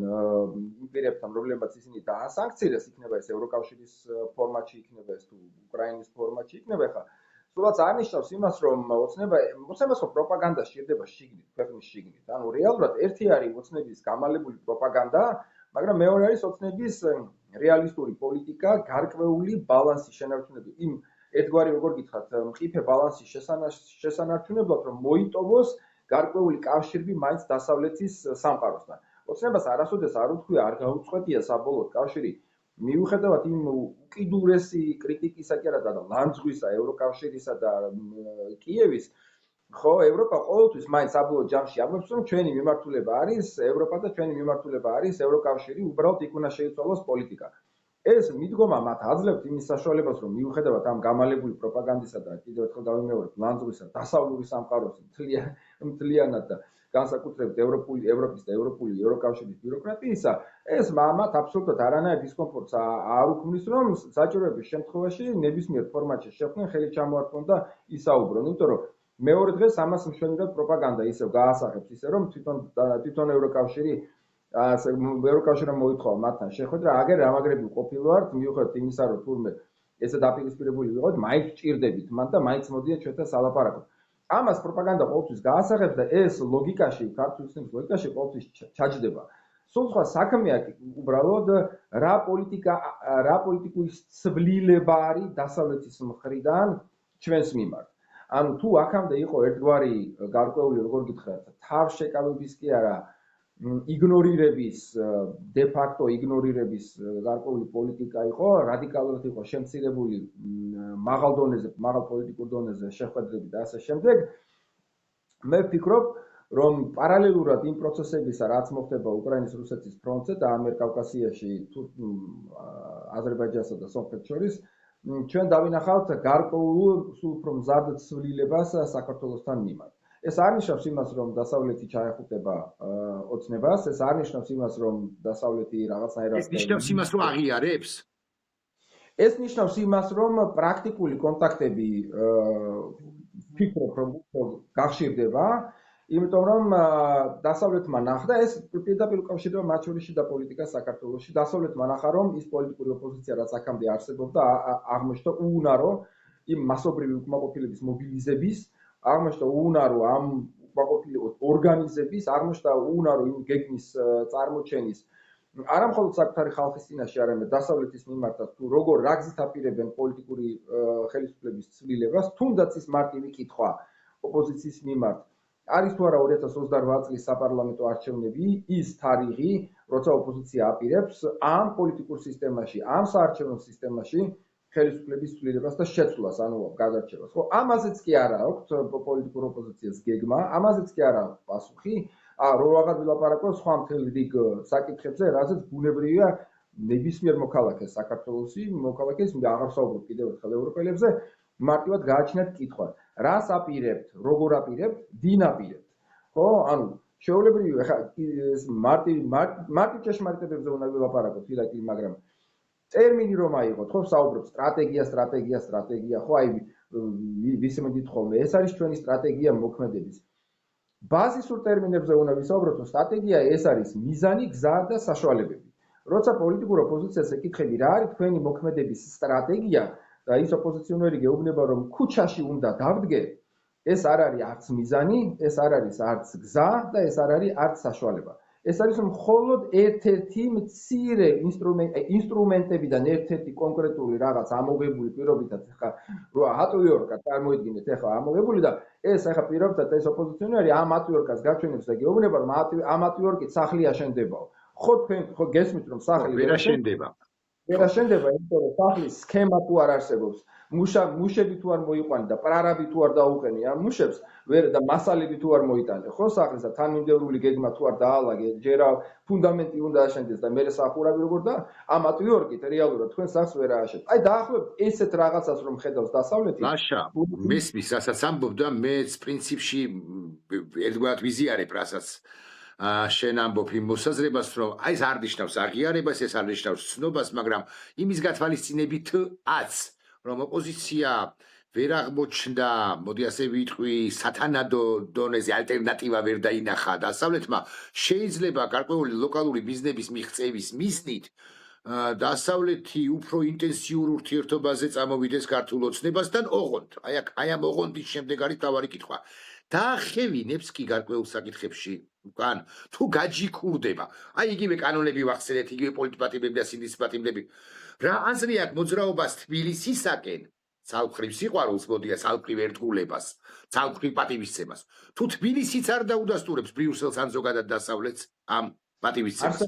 პირებთან, რომლებიც ისინი დაასანქცირეს, იქნება ეს ევროკავშირის ფორმატში, იქნება ეს თუ უკრაინის ფორმატში, იქნება ხა. სულაც არ ნიშნავს იმას, რომ ოცნებას ხო პროპაგანდა სჭირდება შიგნით, ქვეყნის შიგნით. ანუ რეალურად ერთი არის ოცნების გამალებული პროპაგანდა, მაგრამ მეორე არის ოცნების რეალისტური პოლიტიკა, გარკვეული ბალანსის შენარჩუნება. იმ ერთგვარი როგორ გითხრათ, მყიფე ბალანსის შესანარჩუნებლად, რომ მოიტოვოს გარკვეული კავშირი მაინც დასავლეთის სამყაროსთან. ოცნებას არასოდეს არ უთქვია, არ გაუწყვეტია საბოლოოდ კავშირი. მიუხედავად იმ უკიდურესი კრიტიკისა კი არა და ლანძღვისა ევროკავშირისა და კიევის, ხო, ევროპა ყოველთვის მაინც საბოლოო ჯამში ამბობს, რომ ჩვენი მიმართულება არის ევროპა და ჩვენი მიმართულება არის ევროკავშირი, უბრალოდ იქ უნდა შეიცვალოს პოლიტიკა. ეს მიდგომა მათ აძლევთ იმის საშუალებას, რომ მიუხედავად ამ გამალებული პროპაგანდისა და კიდევ ერთხელ დავიმეორებ, ლანძღვისა დასავლური სამყაროს მთლიანად და განსაკუთრებით ევროპის და ევროკავშირის ბიუროკრატიისა, ეს მათ აბსოლუტურად არანაირ დისკომფორტს არ უქმნის, რომ საჭიროების შემთხვევაში ნებისმიერ ფორმატში შეხვდნენ, ხელი ჩამოართვონ და ისაუბრონ, იმიტომ რომ მეორე დღეს ამას მშვენივრად პროპაგანდა ისევ გაასაღებს, ისე რომ თვითონ ევროკავშირმა მოითხოვა მათთან შეხვედრა, აგერ რამაგრები ყოფილვართ, მიუხედავად იმისა, რომ თურმე ესე დაპირისპირებული ვიყავით, მაინც ჭირდებით მან და მაინც მოდიან ჩვენთან სალაპარაკოთ. ამას პროპაგანდა ყოველთვის გაასაღებს და ეს ლოგიკაში, ქართული ცნების ლოგიკაში ყოველთვის ჩაჯდება. სულ სხვა საქმეა უბრალოდ რა პოლიტიკური ცვლილება არის დასავლეთის მხრიდან ჩვენს მიმართ. ანუ თუ აქამდე იყო ერთგვარი გარკვეული, როგორ გითხრათ, თავშეკავების კი არა, იგნორირების, დე-ფაქტო იგნორირების გარკვეული პოლიტიკა იყო, რადიკალურად იყო შემცირებული მაღალ პოლიტიკურ დონეზე შეხვედრები და ასე შემდეგ. მე ვფიქრობ, რომ პარალელურად იმ პროცესებისა, რაც მოხდება უკრაინის რუსეთის ფრონტზე და ამიერკავკასიაში, აზერბაიჯანსა და სომხეთს შორის, ჩვენ დავინახავთ გარკვეულ სულ უფრო მზარდ ცვლილებას საქართველოსთან მიმართ. ეს არ ნიშნავს იმას, რომ დასავლეთი ჩაეხუტება ოცნებას, ეს არ ნიშნავს იმას, რომ დასავლეთი რაღაცნაირად ეს ნიშნავს იმას, რომ აღიარებს? ეს ნიშნავს იმას, რომ პრაქტიკული კონტაქტები ვფიქრობ, რომ გახშირდება, იმიტომ რომ დასავლეთმა ნახდა, ეს პირდაპირ უკავშირდება მათ შორის შიდა პოლიტიკას საქართველოში. დასავლეთმა ნახა, რომ ის პოლიტიკური ოპოზიცია, რაც აქამდე არსებობდა, აღმოჩნდა უუნარო იმ მასობრივი უკმაყოფილების მობილიზების, აღმოჩნდა უუნარო ამ უკმაყოფილების ორგანიზების, აღმოჩნდა უუნარო იმ გეგმის წარმოჩენის, არა მხოლოდ საკუთარი ხალხის წინაშე, არამედ დასავლეთის მიმართაც, თუ როგორ რა გზით აპირებენ პოლიტიკური ხელისუფლების ცვლილებას, თუნდაც ის მარტივი კითხვა ოპოზიციის მიმართ. არის თუ არა 2028 წლის საპარლამენტო არჩევნები ის თარიღი, როცა ოპოზიცია აპირებს ამ პოლიტიკურ სისტემაში, ამ საარჩევნო სისტემაში ხელისუფლების ცვლილებას და შეცვლას, ანუ გადარჩევას. ხო, ამაზეც კი არა აქვს პოლიტიკურ ოპოზიციას გეგმა, ამაზეც კი არა აქვს პასუხი. რომ აღარ ვილაპარაკო სხვა მთელ რიგ საკითხებზე, რაზეც ბუნებრივია ნებისმიერ მოქალაქეს საქართველოსი, მოქალაქეს აღარ ვსაუბრობ კიდევ ერთხელ ევროპელებზე, მარტივად გააჩნიათ კითხვა. რას აპირებთ, როგორ აპირებთ, ვინ აპირებთ. ხო, ანუ შეულებრივია ხა ეს მარტივ ჭეშმარიტებებზე უნდა ვილაპარაკოთ ირაკლი, მაგრამ ტერმინი რომ აიღოთ, ხო, ვსაუბრობ სტრატეგია, ხო, აი ვის მოდით ხოლმე, ეს არის ჩვენი სტრატეგია მოქმედების. ბაზისურ ტერმინებზე უნდა ვისაუბროთ, რომ სტრატეგია ეს არის მიზანი, გზა და საშუალებები. როცა პოლიტიკურ ოპოზიციას ეკითხები, რა არის თქვენი მოქმედების სტრატეგია და ის ოპოზიციონერი გეუბნება, რომ ქუჩაში უნდა დავდგე, ეს არ არის არც მიზანი, ეს არ არის არც გზა და ეს არ არის არც საშუალება. ეს არის მხოლოდ ერთ-ერთი მცირე ინსტრუმენტებიდან ერთ-ერთი კონკრეტული რაღაც ამოღებული პირობითაც ხა რა ატვიორკა წარმოიდგინეთ ახლა ამოღებული და ეს ახლა პირობითად ეს ოპოზიციონერი ამ ატვიორკას გაჩვენებს და გეუბნება რომ ამ ატვიორკით სახლი აშენდებაო. ხო თქვენ ხო გესმით რომ სახლი ვერ აშენდება. ვერ აშენდება, იმიტომ რომ სახლის სქემა თუ არ არსებობს, მუშები თუ არ მოიყვანი და პრარაბი თუ არ დაუყენი ამ მუშებს, ვერ და მასალები თუ არ მოიტანე, ხო სახლის და თანმიმდევრული გეგმა თუ არ დაალაგე, ჯერ ფუნდამენტი უნდა აშენდეს და მერე სახურავი როგორ და ამ ატვიორკით რეალურად თქვენ სახლს ვერ ააშენებთ. აი დაახლოებით ესეთ რაღაცას რომ ხედავს დასავლეთი. ლაშა, მესმის, რასაც ამბობ და მეც პრინციპში ერთგვარად ვიზიარებ, რასაც შენ ამბობ იმ მოსაზრებას, რომ აი ეს არ ნიშნავს აღიარებას, ეს არ ნიშნავს ცნობას, მაგრამ იმის გათვალისწინებითაც, რომ ოპოზიცია ვერ აღმოჩნდა, მოდი ასე ვიტყვი, სათანადო დონეზე ალტერნატივა ვერ დაინახა დასავლეთმა, შეიძლება გარკვეული ლოკალური ბიზნესის მიღწევის მიზნით დასავლეთი უფრო ინტენსიურ ურთიერთობაზე წამოვიდეს ქართულ ოცნებასთან ოღონდ. აი ამ ოღონდის შემდეგ არის თავარი კითხვა. დაახევინებს კი გარკვეულ საკითხებში უკან თუ გაჯიქურდება. აი იგივე კანონები ვახსენეთ, იგივე პოლიტპატიმრები და სინდისპატიმრები. რა აზრი აქვს მოძრაობას თბილისისაკენ, ცალმხრივ სიყვარულს მოდია ცალმხრივ ერთგულებას, ცალმხრივ პატივისცემას. თუ თბილისიც არ დაუდასტურებს ბრიუსელს ან ზოგადად დასავლეთს ამ პატივისცემას.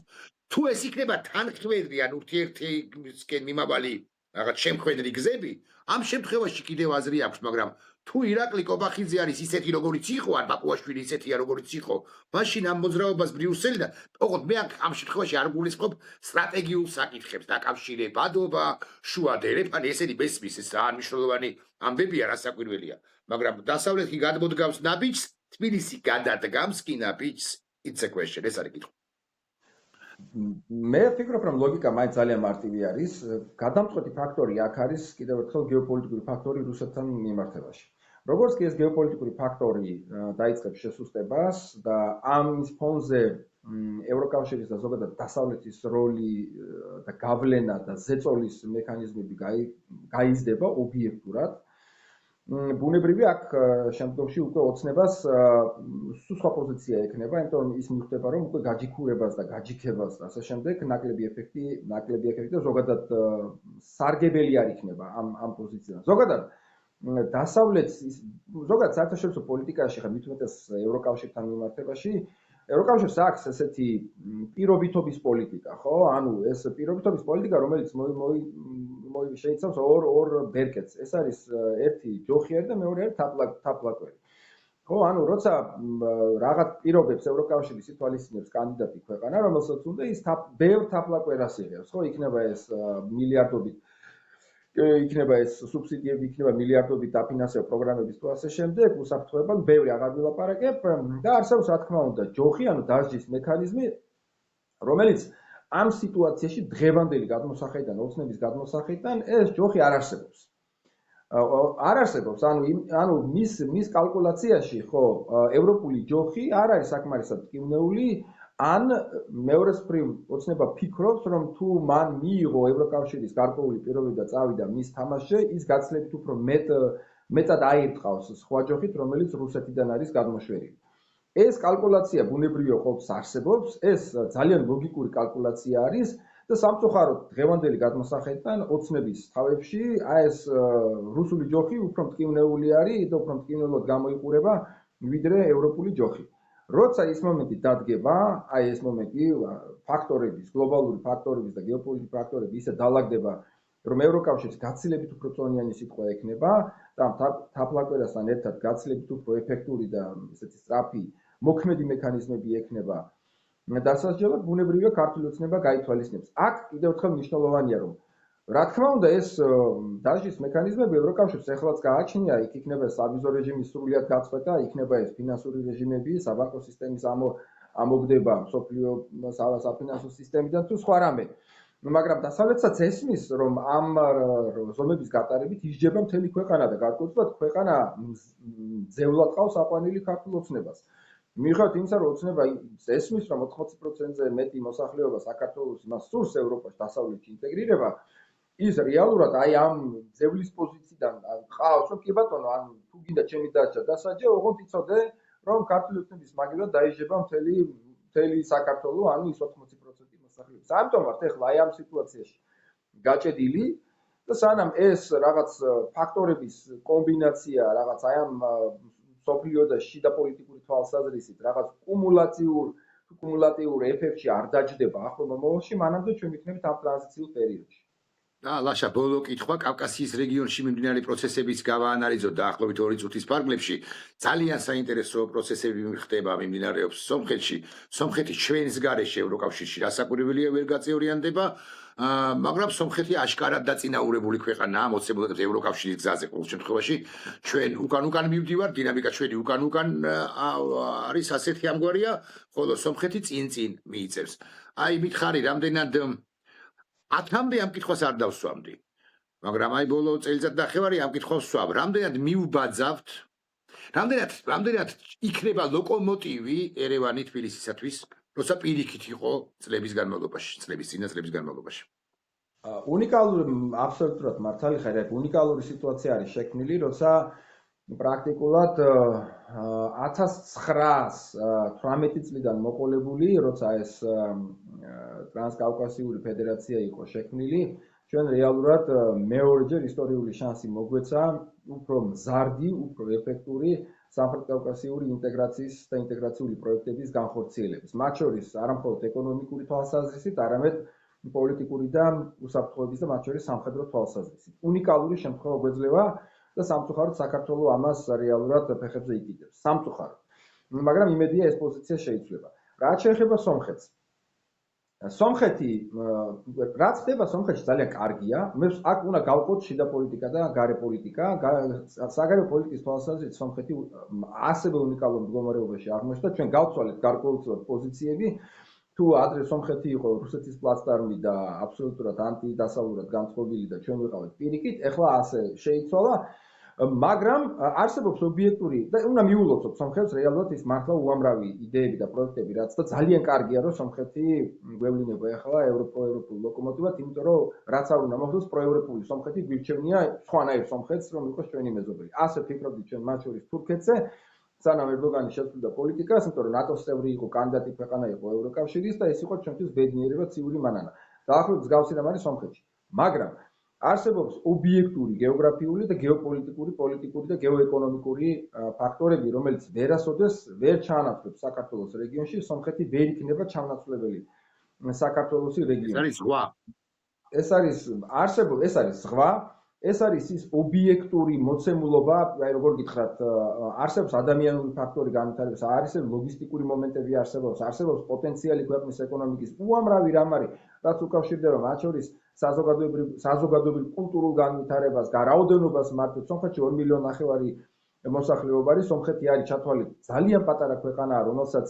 თუ ეს იქნება თანხმდენი ან ურთიერთობისკენ მიმავალი რაღაც შემქმნელი გზები, ამ შემთხვევაში კიდევ აზრი აქვს, მაგრამ თუ ირაკლი კობახიძე არის ისეთი როგორიც იყო, ან ბაკუაშვილი ისეთია როგორიც იყო, მაშინ ამ მოძრაობას ბრიუსელიდან, ოღონდ მე ამ შემთხვევაში არ გულისხმობ სტრატეგიულ საკითხებს, დაკავშირებადობა, შუა დერეფანი, ესენი მესმის, ეს ძალიან მნიშვნელოვანი ამბებია, რასაკვირველია, მაგრამ დასავლეთი გადმოდგავს ნაბიჯს, თბილისი გადადგამს კი ნაბიჯს, it's a question, ეს არის კითხვა. მე ვფიქრობ, რომ ლოგიკა მაინც ძალიან მარტივი არის. გადამწყვეტი ფაქტორი აქ არის კიდევ ერთხელ გეოპოლიტიკური ფაქტორი რუსეთთან მიმართებაში. როგორც კი ეს გეოპოლიტიკური ფაქტორი დაიწყებს შესუსტებას და ამის ფონზე ევროკავშირის და ზოგადად დასავლეთის როლი და გავლენა და ზეწოლის მექანიზმები გაიზრდება ობიექტურად, ბუნებრივი აქ შემდგომში უკვე ოცნებას სხვა პოზიცია ექნება, იმიტომ რომ ის მიხვდება, რომ უკვე გაჯიქურებას და გაჯიქებას და ასე შემდეგ ნაკლები ეფექტი და ზოგადად სარგებელი არ იქნება ამ პოზიციიდან. ზოგადად საერთაშორისო პოლიტიკაში, ხა მით უმეტეს ევროკავშირთან მიმართებაში, ევროკავშირს აქვს ესეთი პირობითობის პოლიტიკა, ხო? ანუ ეს პირობითობის პოლიტიკა, რომელიც შეიცავს ორ ბერკეტს. ეს არის ერთი ჯოხიერი და მეორე არის თაფლაკვერი. ხო, ანუ როცა რაღაც პირობებს ევროკავშირის ითვალისწინებს კანდიდატი ქვეყანა, რომელსაც უნდა ის ბევრ თაფლაკვერას იღებს, ხო? იქნება ეს მილიარდობით იქნება ეს სუბსიდიები, იქნება მილიარდობით დაფინანსება პროგრამების თუ ასე შემდეგ, უსაფრთხოებად ბევრი აღარ ვილაპარაკებ და არსებობს რა თქმა უნდა ჯოხი, ანუ დასჯის მექანიზმი, რომელიც ამ სიტუაციაში დღევანდელი გადმოსახედიდან, ოცნების გადმოსახედიდან ეს ჯოხი არ არსებობს. არ არსებობს, ანუ მის კალკულაციაში, ხო, ევროპული ჯოხი არ არის საკმარისად ტკივნეული, ან მეორესფრივ ოცნება ფიქრობს, რომ თუ მან მიიღო ევროკავშირის გარკვეული პირობები და წავიდა მის თამაშზე, ის გაცილებით უფრო მეტად აირტყავს სხვა ჯოხით, რომელიც რუსეთიდან არის გადმოშვერილი. ეს კალკულაცია ბუნებრივია ყოველთვის არსებობს, ეს ძალიან ლოგიკური კალკულაცია არის და სამწუხაროდ დღევანდელი გადმოსახედიდან ოცნების თავებში ეს რუსული ჯოხი უფრო მტკივნეული არის და უფრო მტკივნეულად გამოიყურება ვიდრე ევროპული ჯოხი. როცა ის მომენტი დადგება, აი ეს მომენტი ფაქტორების, გლობალური ფაქტორების და გეოპოლიტიკური ფაქტორები ისე დაალაგდება, რომ ევროკავშირის გაცილებით უფრო წონიანი სიტყვა ექნება და თაფლაკვერასთან ერთად გაცილებით უფრო ეფექტური და ესეთი სწრაფი მოქმედი მექანიზმები ექნება დასაჯელად, ბუნებრივია ქართული ოცნება გაითვალისწინებს. აქ კიდევ ერთხელ მნიშვნელოვანია, რომ რა თქმა უნდა ეს დასჯის მექანიზმები ევროკავშირს ეხლაც გააჩნია, იქ იქნება სავიზო რეჟიმის სრულიად გაწყვეტა, იქნება ეს ფინანსური რეჟიმები, საბანკო სისტემის ამოგდება მსოფლიო საფინანსო სისტემიდან თუ სხვა რამე. მაგრამ დასავლეთსაც ესმის, რომ ამ ზომების გატარებით ისჯება მთელი ქვეყანა და გარკვეულწილად ქვეყანა ძევლად ყავს აყვანილი ქართულ ოცნებას. მიუხედავად იმისა, რომ ოცნება ესმის, რომ 80%-ზე მეტი მოსახლეობა საქართველოს იმას სურს ევროპაში დასავლეთში ინტეგრირება, ის რეალურად აი ამ ძევლის პოზიციიდან ყავს, რომ კი ბატონო, ანუ თუ გინდა ჩემი დარჩა დასაჯე, ოღონდ იცოდე, რომ ქართული ოცნების მაგივრად დაიჟება მთელი საქართველო, ანუ ის 80% მოსახლეობის. ამიტომ ვართ ეხლა აი ამ სიტუაციაში გაჭედილი და სანამ ეს რაღაც ფაქტორების კომბინაცია, რაღაც აი ამ სოფლიო და შიდა პოლიტიკური თვალსაზრისით, რაღაც კუმულატიურ ეფექტში არ დაჯდება ახლო მომავალში, მანამდე ჩვენ ვიქნებით ამ ტრანზიციულ პერიოდში. ლაშა, ბოლო კითხვა, კავკასიის რეგიონში მიმდინარე პროცესების გავაანალიზოთ დაახლოებით 2 წუთის ფარგლებში. ძალიან საინტერესო პროცესები მიმდინარეობს სომხეთში. სომხეთი ჩვენს გარეშე ევროკავშირში რასაკვირველია ვერ გაწევრიანდება, მაგრამ სომხეთი აშკარად დაწინაურებული ქვეყანაა მოცემულად ევროკავშირის გზაზე ყოველ შემთხვევაში. ჩვენ უკან მივდივართ, დინამიკა ჩვენი უკან არის ასეთი ამგვარია, ხოლო სომხეთი წინ მიიწევს. აი მითხარი, რამდენად 10-მდე ამ კითხვას არ დავსვამდი, მაგრამ აი ბოლო წელიწად ნახევარი ამ კითხვას ვსვამ. რამდენად მივბაძავთ, რამდენად იქნება ლოკომოტივი ერევანი თბილისისათვის, როცა პირიქით იყო წლების წინა წლების განმავლობაში. აბსოლუტურად მართალი ხარ, უნიკალური სიტუაცია არის შექმნილი, როცა პრაქტიკულად 1918 წლიდან მოყოლებული, როცა ეს ტრანსკავკასიური ფედერაცია იყო შექმნილი, ჩვენ რეალურად მეორეჯერ ისტორიული შანსი მოგვეცა უფრო მზარდი, უფრო ეფექტური სამხრეთ-კავკასიური ინტეგრაციის და ინტეგრაციული პროექტების განხორციელების. მათ შორის არა მხოლოდ ეკონომიკური თვალსაზრისით, არამედ პოლიტიკური და უსაფრთხოების და მათ შორის სამხედრო თვალსაზრისით. უნიკალური შემთხვევა გვეძლევა და სამწუხაროდ საქართველო ამას რეალურად ფეხებზე იკიდებს. სამწუხაროდ. მაგრამ იმედია ეს პოზიცია შეიცვლება. რაც შეეხება სომხეთს. სომხეთი, რაც ხდება სომხეთში ძალიან კარგია. მე აქ უნდა გავყოთ შიდა პოლიტიკა და გარე პოლიტიკა. საგარეო პოლიტიკის თვალსაზრისით სომხეთი ასევე უნიკალურ მდგომარეობაში აღმოჩნდა. ჩვენ გავცვალეთ გარკვეულწილად პოზიციები. თუ ადრე სომხეთი იყო რუსეთის პლაცდარმი და აბსოლუტურად ანტიდასავლურად განწყობილი და ჩვენ ვიყავით პირიქით, ეხლა ასე შეიცვალა. მაგრამ არსებობს ობიექტური და უნდა მიულოცოთ სომხეთს რეალურად ის მართლა უამრავი იდეები და პროექტები რაც და ძალიან კარგია რომ სომხეთი გვევლინება ახლა ევროპულ ლოკომოტივად, იმიტომ რომ რაც არ უნდა მოხდეს პროევროპული სომხეთი გვირჩევნია სხვანაირ სომხეთს რომ იყოს ჩვენი მეზობელი. ასე ფიქრობდით ჩვენ მათ შორის თურქეთზე, სანამ ერდოგანი შეცვლიდა პოლიტიკას, იმიტომ რომ ნატოს წევრი იყო, კანდიდატი ქვეყანა იყო ევროკავშირის და ეს იყო ჩვენთვის ბედნიერება, ციური მანანა. დაახლოებით მსგავსი რამ არის სომხეთში. მაგრამ არსებობს ობიექტური გეოგრაფიული და გეოპოლიტიკური, პოლიტიკური და გეოეკონომიკური ფაქტორები, რომელიც ვერასოდეს ვერ ჩაანაცვლებს საქართველოს რეგიონში, სომხეთი ვერ იქნება ჩამონაცვლებელი საქართველოსი რეგიონში. ეს არის ზღვა. ეს არის ზღვა, ეს არის ის ობიექტური მოცემულობა, აი როგორ გითხრათ, არსებობს ადამიანური ფაქტორი განვითარების, არსებობს ლოგისტიკური მომენტები, არსებობს პოტენციალი ქვეყნის ეკონომიკის, უამრავი რამ არის, რაც უკავშირდება მათ შორის საზოგადოებრივ კულტურულ განვითარებას, რაოდენობას მარტო სომხეთში 2,5 მილიონი მოსახლეობა არის, სომხეთი არის ჩათვალით ძალიან პატარა ქვეყანაა, რომელსაც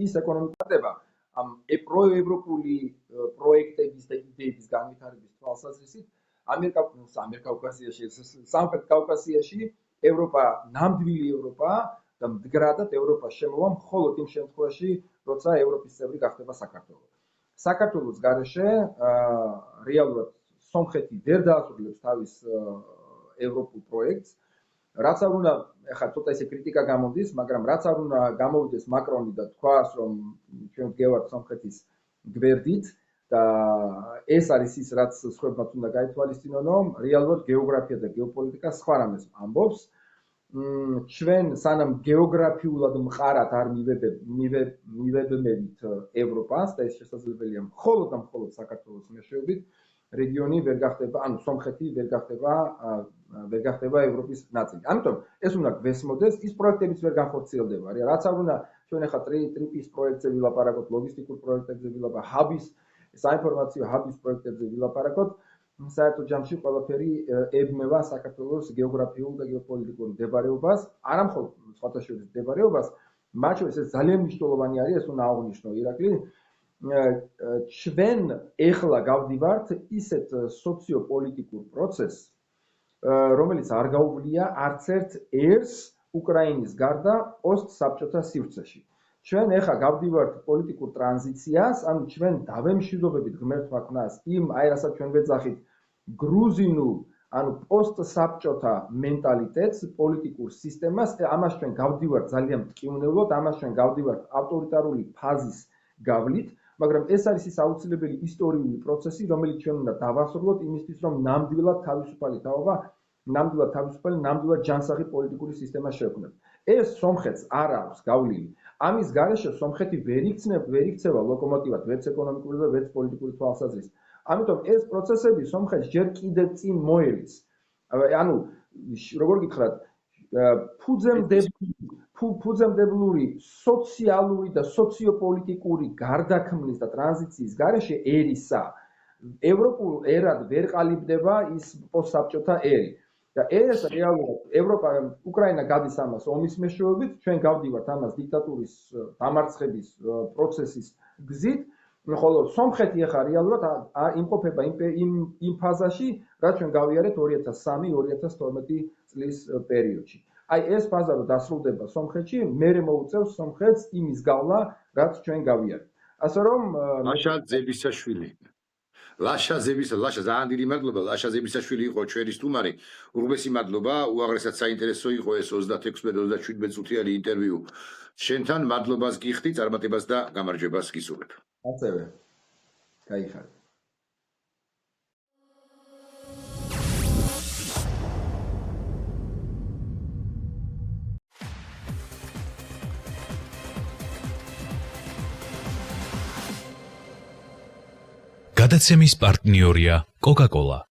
ის ეკონომიკა ამ პროევროპული პროექტების და იდეების განვითარების თვალსაზრისით სამხრეთ კავკასიაში ევროპა ნამდვილი ევროპაა და მდგრადად ევროპა შემოვა მხოლოდ იმ შემთხვევაში, როცა ევროპის წევრი გახდება საქართველო. საქართველოს გარეშე რეალურად სომხეთი ვერ დაასრულებს თავის ევროპულ პროექტს, რაც არ უნდა, ახლა ცოტა ისე კრიტიკა გამოდის, მაგრამ რაც არ უნდა გამოვიდეს მაკრონი და თქვას, რომ ჩვენ ვდგევართ სომხეთის გვერდით და ეს არის ის, რაც სხვებმაც უნდა გაითვალისწინონ, რომ რეალურად გეოგრაფია და გეოპოლიტიკა სხვა რამეს ამბობს. ჩვენ სანამ გეოგრაფიულად მყარად არ მივებმევით ევროპას და ეს შესაძლებელია მხოლოდ და მხოლოდ საქართველოს მეშვეობით, რეგიონი ვერ გახდება, ანუ სომხეთი ვერ გახდება ევროპის ნაწილი. ამიტომ ეს უნდა გვესმოდეს, ის პროექტებიც ვერ განხორციელდება. რაც არ უნდა ჩვენ ახლა ტრიპის პროექტზე ვილაპარაკოთ, ლოგისტიკურ პროექტებზე ვილაპარაკოთ, საინფორმაციო ჰაბის პროექტებზე ვილაპარაკოთ, საერთო ჯამში ყველაფერი ებმევა საქართველოს გეოგრაფიულ და გეოპოლიტიკურ მდებარეობას, არა მხოლოდ სხვათა შორის მდებარეობას, მათ შორის ეს ძალიან მნიშვნელოვანი არის, ეს უნდა აღვნიშნო ირაკლი. ჩვენ ეხლა გავდივართ ისეთ სოციოპოლიტიკურ პროცესს, რომელიც არ გაუვლია არც ერთ ერს უკრაინის გარდა პოსტსაბჭოთა სივრცეში. ჩვენ ეხლა გავდივართ პოლიტიკურ ტრანზიციას, ანუ ჩვენ დავემშვიდობებით ღმერთმა ქნას იმ, აი რასაც ჩვენ ვეძახით, გრუზინულ ანუ პოსტსაბჭოთა მენტალიტეტს, პოლიტიკურ სისტემას, ამას ჩვენ გავდივართ ძალიან მტკივნეულოდ, ამას ჩვენ გავდივართ ავტორიტარული ფაზის გავლით, მაგრამ ეს არის ის აუცილებელი ისტორიული პროცესი, რომელიც ჩვენ უნდა დავასრულოთ იმისთვის, რომ ნამდვილად თავისუფალი თაობა, ნამდვილად ჯანსაღი პოლიტიკური სისტემა შევქმნათ. ეს სომხეთს არ აქვს გავლილი. ამის გარეშე სომხეთი ვერ იქცევა ლოკომოტივად, ვერც ეკონომიკური და ვერც პოლიტიკური თვალსაზრისით. ამიტომ ეს პროცესები სომხეთს ჯერ კიდევ წინ მოელის. ანუ როგორ გითხრათ, ფუძემდებლური სოციალური და სოციოპოლიტიკური გარდაქმნის და ტრანზიციის გარეშე ერისა ევროპულ ერად ვერ ყალიბდება ის პოსტსაბჭოთა ერი. და ეს რეალურად ევროპა, უკრაინა გადის ამას ომის მეშვეობით, ჩვენ გავდივართ ამას დიქტატურის დამარცხების პროცესის გზით, ხოლო სომხეთი ახლა რეალურად იმყოფება იმ ფაზაში, რაც ჩვენ გავიარეთ 2003-2012 წლის პერიოდში. აი ეს ფაზა რო დასრულდება სომხეთში, მერე მოუწევს სომხეთს იმის გავლა, რაც ჩვენ გავიარეთ. ასე რომ ლაშა ზებისაშვილი ლაშა ძალიან დიდი მადლობა. ლაშა ზებისაშვილი იყო ჩვენი სტუმარი. უღბესი მადლობა. უაღრესად საინტერესო იყო ეს 26-27 წუთიანი ინტერვიუ. შენთან მადლობას გიხდი, წარმატებას და გამარჯვებას გისურვებ. ასევე. გაიხარეთ. გადაცემის პარტნიორია კოკა-კოლა.